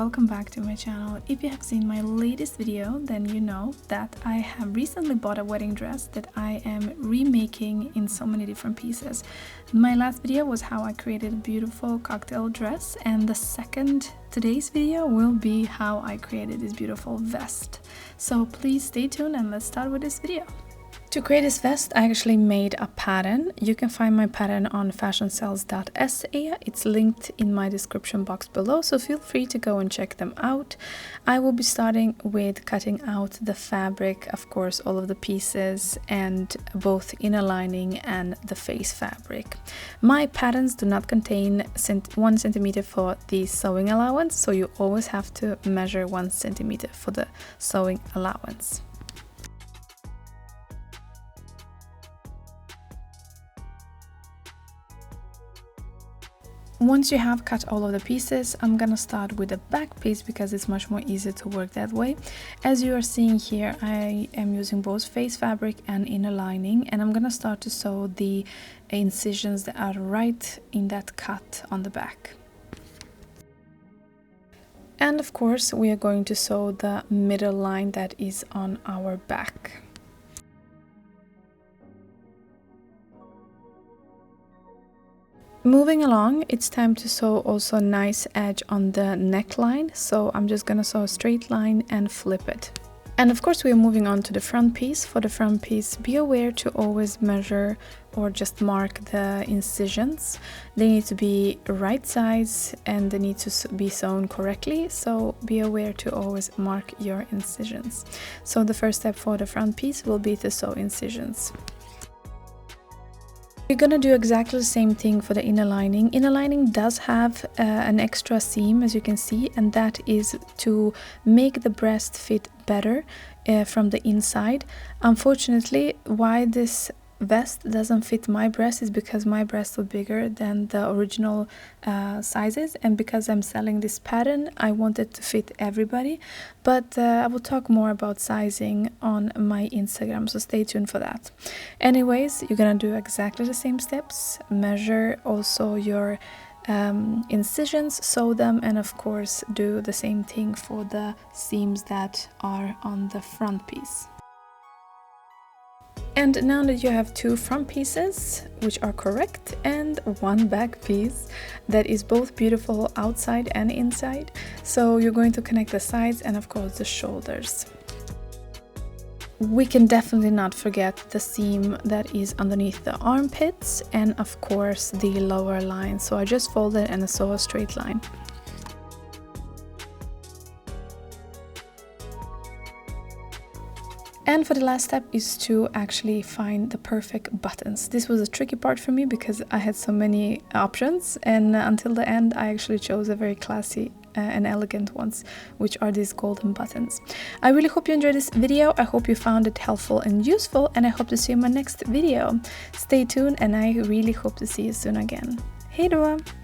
welcome back to my channel. If you have seen my latest video, then you know that I have recently bought a wedding dress that I am remaking in so many different pieces. My last video was how I created a beautiful cocktail dress, and today's video will be how I created this beautiful vest. So please stay tuned and let's start with this video. To create this vest, I actually made a pattern. You can find my pattern on FashionCells-English. It's linked in my description box below, so feel free to go and check them out. I will be starting with cutting out the fabric, of course, all of the pieces, and both inner lining and the face fabric. My patterns do not contain 1 centimeter for the sewing allowance, so you always have to measure 1 centimeter for the sewing allowance. Once you have cut all of the pieces, I'm gonna start with the back piece because it's much more easier to work that way. As you are seeing here, I am using both face fabric and inner lining, and I'm gonna start to sew the incisions that are right in that cut on the back. And of course, we are going to sew the middle line that is on our back. Moving along, it's time to sew also a nice edge on the neckline, so I'm just gonna sew a straight line and flip it. And of course we are moving on to the front piece. For the front piece, be aware to always measure or just mark the incisions. They need to be right size and they need to be sewn correctly, so be aware to always mark your incisions. So the first step for the front piece will be to sew incisions. We're gonna do exactly the same thing for the inner lining. Inner lining does have an extra seam, as you can see, and that is to make the breast fit better from the inside. Unfortunately, why this vest doesn't fit my breast is because my breasts were bigger than the original sizes, and because I'm selling this pattern, I wanted to fit everybody. But I will talk more about sizing on my Instagram, so stay tuned for that. Anyways, you're gonna do exactly the same steps. Measure also your incisions, sew them, and of course do the same thing for the seams that are on the front piece. And now that you have 2 front pieces, which are correct, and 1 back piece that is both beautiful outside and inside, so you're going to connect the sides and of course the shoulders. We can definitely not forget the seam that is underneath the armpits and of course the lower line. So I just folded and sew a straight line. And for the last step is to actually find the perfect buttons. This was a tricky part for me because I had so many options, and until the end I actually chose a very classy and elegant ones, which are these golden buttons. I really hope you enjoyed this video. I hope you found it helpful and useful, and I hope to see you in my next video. Stay tuned and I really hope to see you soon again. Hej då!